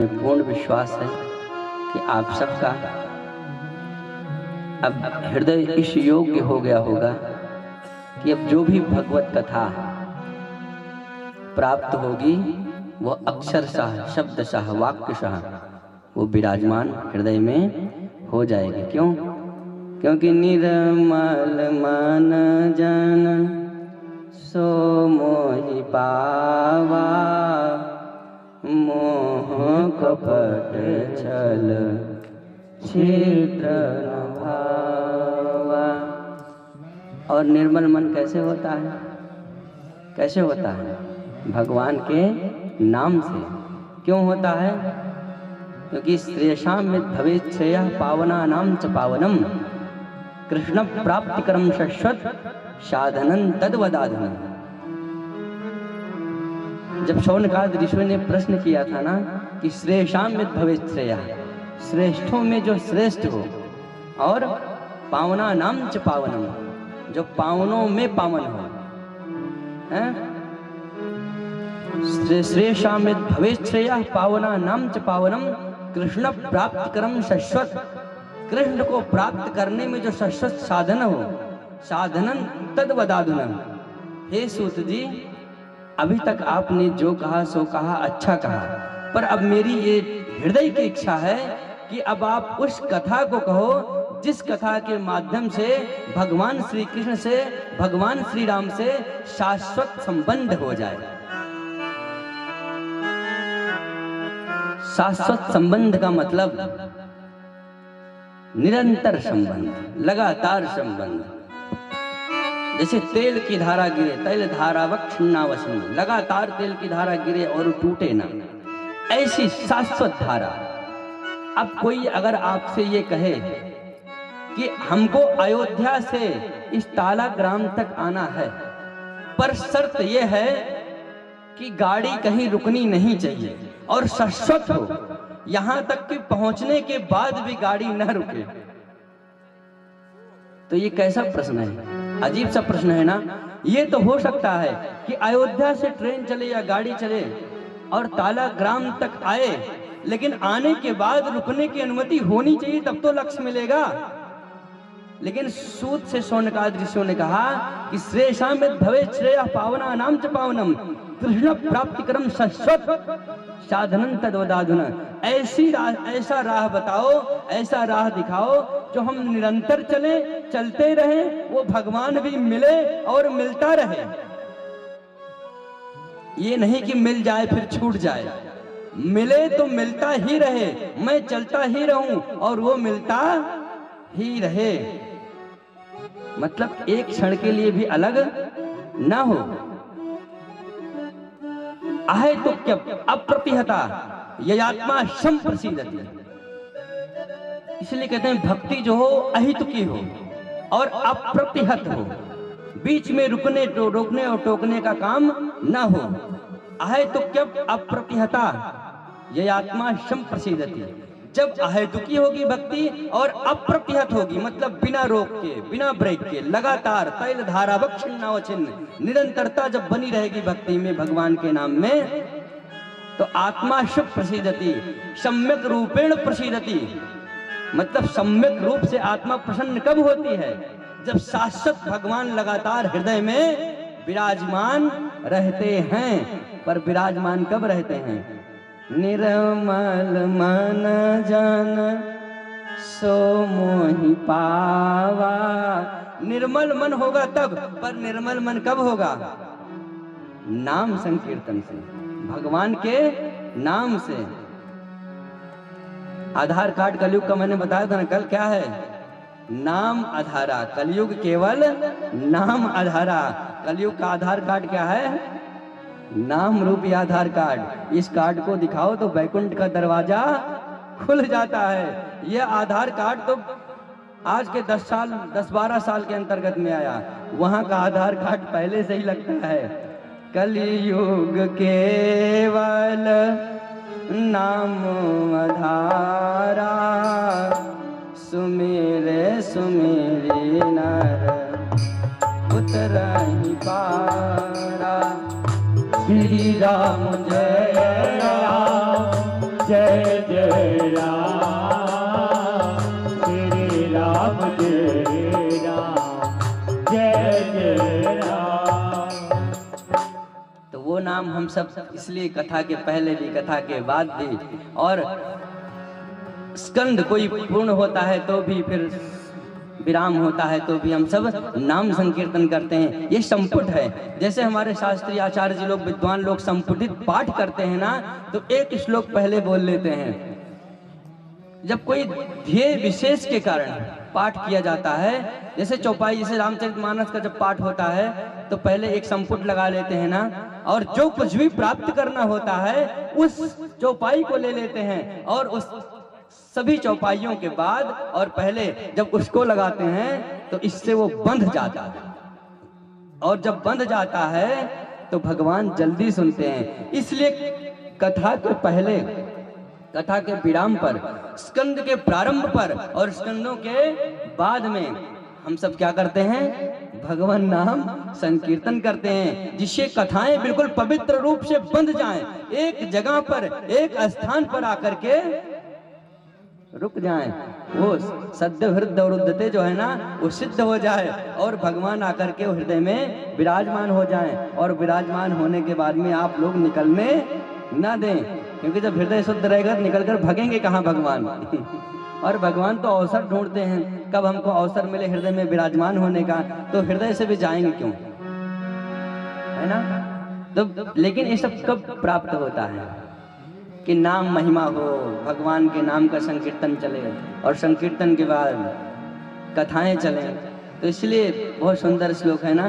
पूर्ण विश्वास है कि आप सबका अब हृदय इस योग्य हो गया होगा कि अब जो भी भगवत कथा प्राप्त होगी वो अक्षरशः शब्दशः वाक्यशः वो विराजमान हृदय में हो जाएगी। क्यों? क्योंकि निर्मल मन जन सो मोहि पावा, मोह कपट छल छिद्र न भावा। और निर्मल मन कैसे होता है? कैसे होता है? भगवान के नाम से। क्यों होता है? क्योंकि श्रेयसाम में भवेत् श्रेयः पावनानां च पावनम, कृष्ण प्राप्तिकरम शश्वत साधनं तद्वदाधनं। जब शौनकादि ऋषियों ने प्रश्न किया था ना कि श्रेयसाम में भवेत् श्रेयः, श्रेष्ठों में जो श्रेष्ठ हो, और पावनानां च पावनम, जो पावनों में पावन हो, हैं? श्रेयसाम में भवेत् श्रेयः पावनानां च पावनम, कृष्ण प्राप्तिकरम शश्वत। कृष्ण को प्राप्त करने में जो शश्वत साधन हो, साधनन तद्वदाधुनम। हे सूत जी, अभी तक आपने जो कहा सो कहा, अच्छा कहा, पर अब मेरी ये हृदय की इच्छा है कि अब आप उस कथा को कहो जिस कथा के माध्यम से भगवान श्री कृष्ण से, भगवान श्री राम से शाश्वत संबंध हो जाए। शाश्वत संबंध का मतलब निरंतर संबंध, लगातार संबंध। जैसे तेल की धारा गिरे, तैल धारावक छिन्नावसन, लगातार तेल की धारा गिरे और टूटे ना, ऐसी शाश्वत धारा। अब कोई अगर आपसे ये कहे कि हमको अयोध्या से इस ताला ग्राम तक आना है, पर शर्त यह है कि गाड़ी कहीं रुकनी नहीं चाहिए और शाश्वत हो, यहां तक कि पहुंचने के बाद भी गाड़ी न रुके, तो ये कैसा प्रश्न है? अजीब सा प्रश्न है ना। ये तो हो सकता है कि अयोध्या से ट्रेन चले या गाड़ी चले और ताला ग्राम तक आए, लेकिन आने के बाद रुकने की अनुमति होनी चाहिए, तब तो लक्ष्य मिलेगा। लेकिन सूत से शौनकादि ऋषियों ने कहा कि श्रेयसाम में भवेत् श्रेयः पावनानां च पावनम, कृष्ण प्राप्तिकरम शश्वत साधनं तद्वदाधुना। ऐसा राह बताओ, ऐसा राह दिखाओ जो हम निरंतर चलते रहे, वो भगवान भी मिले और मिलता रहे। ये नहीं कि मिल जाए फिर छूट जाए, मिले तो मिलता ही रहे, मैं चलता ही रहूं और वो मिलता ही रहे। मतलब एक क्षण के लिए भी अलग ना हो। आहे तो क्या अप्रतिहता ययात्मा संप्रसीदति। इसलिए कहते हैं भक्ति जो हो अहितुकी हो और अप्रतिहत हो, बीच में रोकने और टोकने का काम ना हो। आहे तो क्या अप्रतिहता ययात्मा संप्रसीदति। जब अहेतुकी होगी भक्ति और अप्रतिहत होगी, मतलब बिना रोक के, बिना ब्रेक के, लगातार तैल धारावक छिन्नावछिन्न, निरंतरता जब बनी रहेगी भक्ति में, भगवान के नाम में, तो आत्मा शुभ प्रसीदति, सम्यक रूपेण प्रसीदति। मतलब सम्यक रूप से आत्मा प्रसन्न कब होती है? जब शाश्वत भगवान लगातार हृदय में विराजमान रहते हैं। पर विराजमान कब रहते हैं? निर्मल मन जन सो मोहि पावा। निर्मल मन होगा तब, पर निर्मल मन कब होगा? नाम संकीर्तन से, भगवान के नाम से। आधार कार्ड कलयुग का मैंने बताया था ना कल, क्या है? नाम आधारा। कलयुग केवल नाम आधारा। कलयुग का आधार कार्ड क्या है? नाम रूपी आधार कार्ड। इस कार्ड को दिखाओ तो वैकुंठ का दरवाजा खुल जाता है। यह आधार कार्ड तो आज के 10-12 साल के अंतर्गत में आया, वहां का आधार कार्ड पहले से ही लगता है। कलयुग केवल नाम आधारा, सुमिरे सुमिरे नर उतरहि पारा। श्री राम जय राम, जय जय राम, श्री राम जय राम, जय जय राम। तो वो नाम हम सब इसलिए कथा के पहले भी, कथा के बाद भी, और स्कंद कोई पूर्ण होता है तो भी, फिर विराम होता है तो भी हम सब नाम संकीर्तन करते हैं। ये संपुट है। जैसे हमारे शास्त्रीय आचार्य जी लोग, विद्वान लोग संपुटित पाठ करते हैं ना, तो एक श्लोक पहले बोल लेते हैं। जब कोई ध्येय विशेष के कारण पाठ किया जाता है, जैसे चौपाई, जैसे रामचरितमानस का जब पाठ होता है तो पहले एक संपुट लगा लेते हैं ना, और जो कुछ भी प्राप्त करना होता है उस चौपाई को ले लेते हैं, और उस सभी चौपाइयों के बाद और पहले जब उसको लगाते हैं तो इससे वो बंध जाता है, और जब बंध जाता है तो भगवान जल्दी सुनते हैं। इसलिए कथा के पहले, कथा के विराम पर, स्कंद के प्रारंभ पर और स्कंदों के बाद में हम सब क्या करते हैं? भगवान नाम संकीर्तन करते हैं, जिससे कथाएं बिल्कुल पवित्र रूप से बंध जाएं, एक जगह पर, एक स्थान पर आकर के रुक जाएं। वो सद्य हृदय वृद्धते जो है ना, वो सिद्ध हो जाए और भगवान आकर के हृदय में विराजमान हो जाएं, और विराजमान होने के बाद में आप लोग निकलने ना दें, क्योंकि जब हृदय शुद्ध रहेगा निकलकर भगेंगे कहाँ भगवान। और भगवान तो अवसर ढूंढते हैं, कब हमको अवसर मिले हृदय में विराजमान होने का, तो हृदय से भी जाएंगे क्यों, है ना? तो लेकिन ये सब कब प्राप्त होता है? कि नाम महिमा हो, भगवान के नाम का संकीर्तन चले, और संकीर्तन के बाद कथाएं चले। तो इसलिए बहुत सुंदर श्लोक है ना,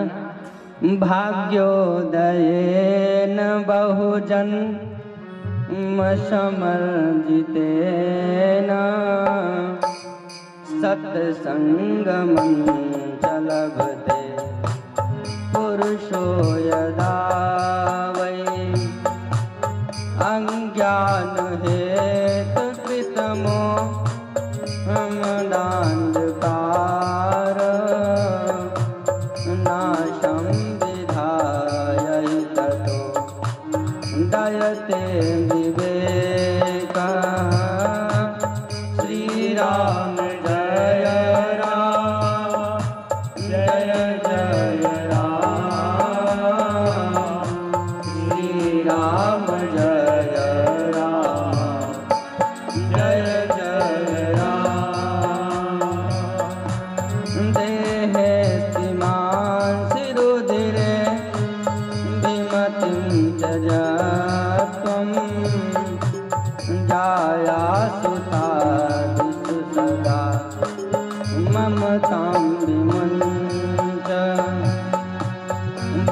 भाग्योदयेन बहुजन समर्जितेन सत्संगमं च लभते पुरुषो यदा वै अज्ञान हेतु कृतमो मदान्धकार नाशं विधाय ततो दयते विवेकः। श्री राम जय राम, जय जय राम, श्री राम जय राम, जय जय राम। देहे सीमांसि रुधिरे विमतिं त्यजत्वं जायासु साधिषु सदा ममतां विमुञ्च।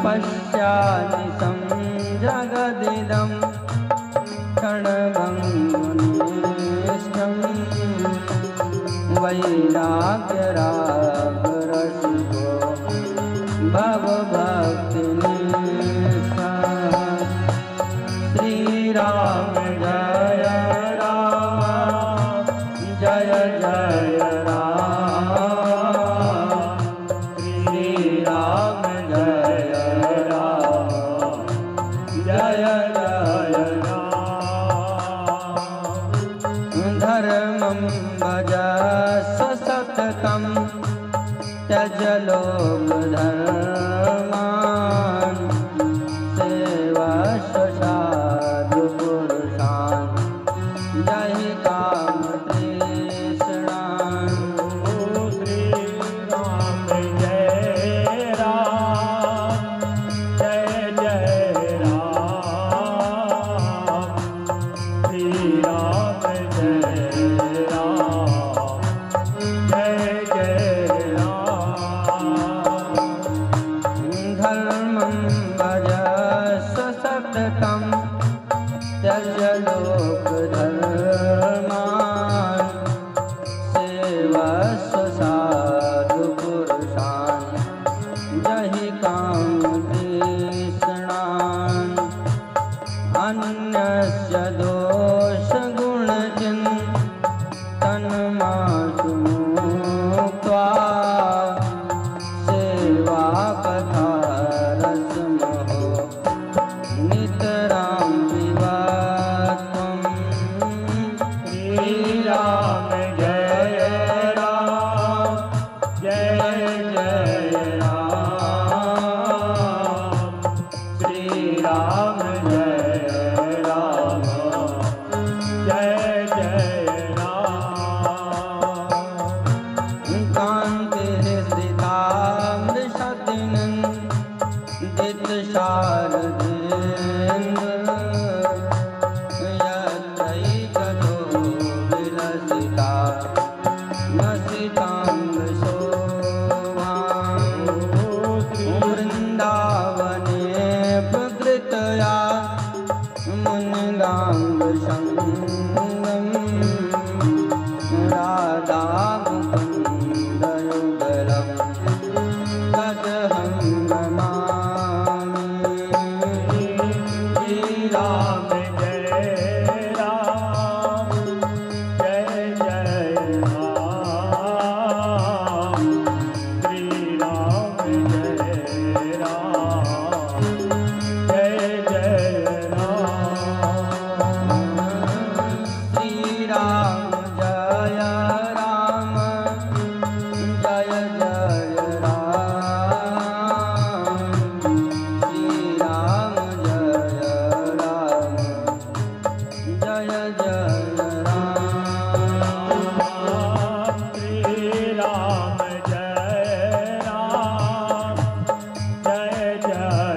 पश्यामि जगदिदं क्षणभङ्गुनिष्ठं वैराग्यरागरसिको भवभक्तिनिष्ठः। श्रीराम जय राम, जय जय राम, श्रीराम जय राम, जय जय राम। धर्मं भजस्व सततं त्यज लोकधर्मान् सेवस्व साधुपुरुषान् जहि कामतृष्णान्। श्री राम जय राम, जय जय राम, श्री राम जय राम, जय जय राम। धर्मं भजस्व सततं त्यज लोकधर्मान् सेवस्व साधुपुरुषान् जहि कामतृष्णान्। अन्यस्य दोषगुणरहितं श्री राम जय राम जय जय राम श्री राम जय राम जय जय राम कांते हृदितामृषदिनन्दित शारदेन्द्र यत्रैकतो विलसिता नसितांग शोभां वृन्दावने प्रकृतया मुनिगांग संगम राधा मुकुन्दयुगलं तदहं नमामि। श्री राम जय राम जय जय राम श्री राम जय राम जय जय राम श्री राम जय राम जय जय राम श्री राम जय राम जय जय राम श्री राम जय राम जय जय राम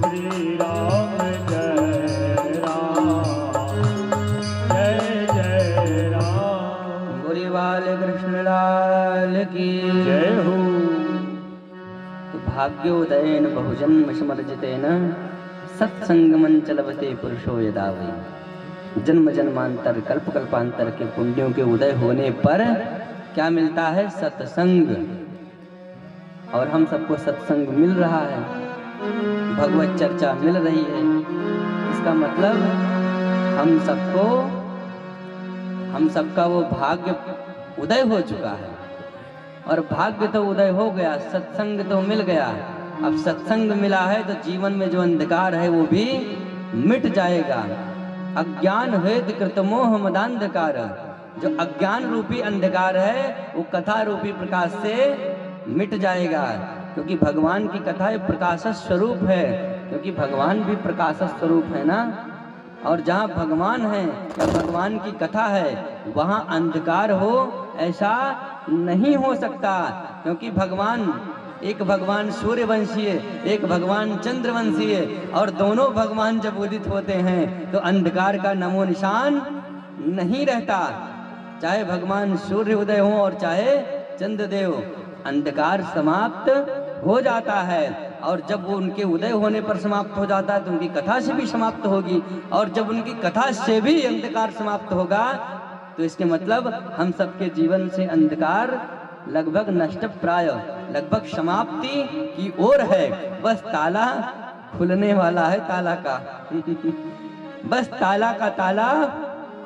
श्री राम जय राम जय जय राम गोरी बाल कृष्ण लाल की जय हो भाग्योदयेन बहुजन्म समर्जितेन सत्संगमं चलवते पुरुषो यदा वै। जन्म जन्मांतर कल्प कल्पांतर के पुण्यों के उदय होने पर क्या मिलता है? सत्संग। और हम सबको सत्संग मिल रहा है, भगवत चर्चा मिल रही है। इसका मतलब हम सबका वो भाग्य उदय हो चुका है। और भाग्य तो उदय हो गया, सत्संग तो मिल गया। अब सत्संग मिला है तो जीवन में जो अंधकार है वो भी मिट जाएगा। अज्ञान हेतु कृत मोह मदांधकार, जो अज्ञान रूपी अंधकार है वो कथा रूपी प्रकाश से मिट जाएगा। क्योंकि भगवान की कथा एक प्रकाश स्वरूप है, क्योंकि भगवान भी प्रकाश स्वरूप है ना। और जहाँ भगवान है या भगवान की कथा है वहाँ अंधकार हो ऐसा नहीं हो सकता। क्योंकि एक भगवान सूर्यवंशी है, एक भगवान चंद्रवंशी है, और दोनों भगवान जब उदित होते हैं तो अंधकार का नमो निशान नहीं रहता। चाहे भगवान सूर्य उदय हो और चाहे चंद्रदेव, अंधकार समाप्त हो जाता है। और जब वो उनके उदय होने पर समाप्त हो जाता है तो उनकी कथा से भी समाप्त होगी, और जब उनकी कथा से भी अंधकार समाप्त होगा तो इसके मतलब हम सबके जीवन से अंधकार लगभग नष्ट प्राय, लगभग समाप्ति की ओर है। बस ताला खुलने वाला है, ताला का बस ताला का ताला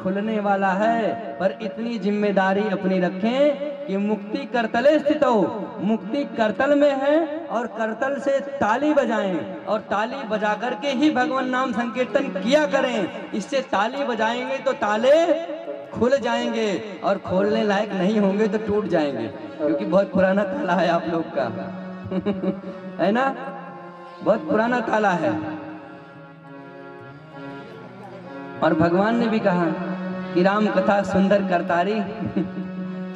खुलने वाला है। पर इतनी जिम्मेदारी अपनी रखें कि मुक्ति करतले स्थित हो, मुक्ति करतल में है, और करतल से ताली बजाएं, और ताली बजा करके ही भगवान नाम संकीर्तन किया करें। इससे ताली बजाएंगे तो ताले खुल जाएंगे, और खोलने लायक नहीं होंगे तो टूट जाएंगे। क्योंकि बहुत पुराना ताला है आप लोग का है ना, बहुत पुराना ताला है। और भगवान ने भी कहा कि राम कथा सुंदर करतारी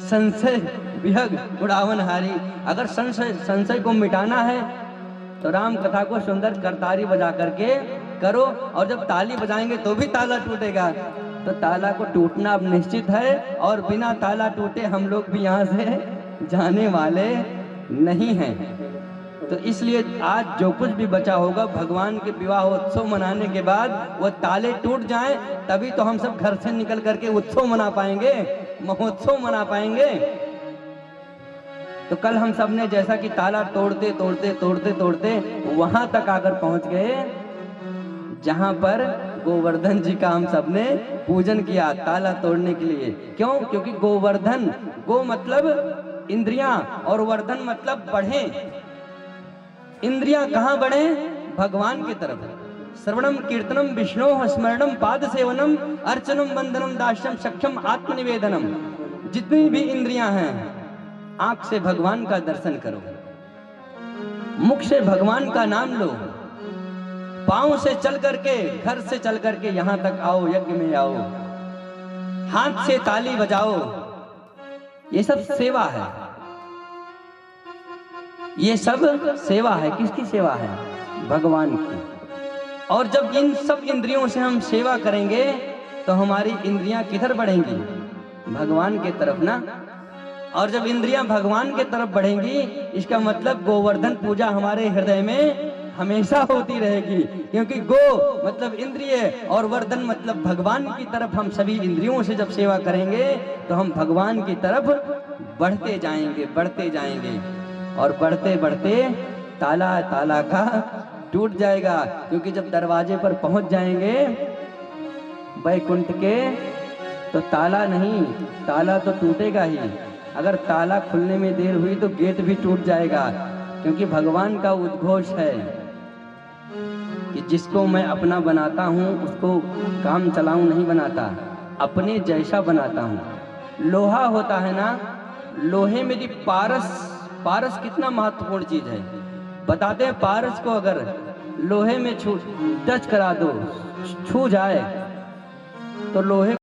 संशय विहग उड़ावन हारी। अगर संशय को मिटाना है तो राम कथा को सुंदर करतारी बजा करके करो। और जब ताली बजाएंगे तो भी ताला टूटेगा, तो ताला को टूटना अब निश्चित है, और बिना ताला टूटे हम लोग भी यहाँ से जाने वाले नहीं हैं। तो इसलिए आज जो कुछ भी बचा होगा भगवान के विवाह उत्सव मनाने के बाद वो ताले टूट जाएं, तभी तो हम सब घर से निकल करके उत्सव मना पाएंगे, महोत्सव मना पाएंगे। तो कल हम सब ने जैसा कि ताला तोड़ते तोड़ते तोड़ते तोड़ते वहां तक आकर पहुंच गए जहां पर गोवर्धन जी का हम सब ने पूजन किया ताला तोड़ने के लिए। क्यों? क्योंकि गोवर्धन, गो मतलब इंद्रियां और वर्धन मतलब बढ़े। इंद्रियां कहां बढ़े? भगवान की तरफ। श्रवणम कीर्तनम विष्णो स्मरणम पाद सेवनम अर्चनम वंदनम दास्यम सक्षम आत्मनिवेदनम। जितनी भी इंद्रियां हैं, आंख से भगवान का दर्शन करो, मुख से भगवान का नाम लो, पांव से चल करके, घर से चल करके यहां तक आओ, यज्ञ में आओ, हाथ से ताली बजाओ, ये सब सेवा है। ये सब सेवा है। किसकी सेवा है? भगवान की। और जब इन सब इंद्रियों से हम सेवा करेंगे तो हमारी इंद्रियां किधर बढ़ेंगी? भगवान के तरफ ना। और जब इंद्रियां भगवान के तरफ बढ़ेंगी, इसका मतलब गोवर्धन पूजा हमारे हृदय में हमेशा होती रहेगी, क्योंकि गो मतलब इंद्रिय और वर्धन मतलब भगवान की तरफ हम सभी इंद्रियों से जब सेवा करेंगे तो हम भगवान की तरफ बढ़ते जाएंगे, बढ़ते जाएंगे। और बढ़ते बढ़ते ताला ताला का टूट जाएगा, क्योंकि जब दरवाजे पर पहुंच जाएंगे वैकुंठ के तो ताला नहीं, ताला तो टूटेगा ही। अगर ताला खुलने में देर हुई तो गेट भी टूट जाएगा, क्योंकि भगवान का उद्घोष है कि जिसको मैं अपना बनाता हूं उसको काम चलाऊं नहीं बनाता, अपने जैसा बनाता हूं। लोहा होता है ना, लोहे में भी पारस, पारस कितना महत्वपूर्ण चीज है। बताते हैं पारस को अगर लोहे में टच करा दो, छू जाए तो लोहे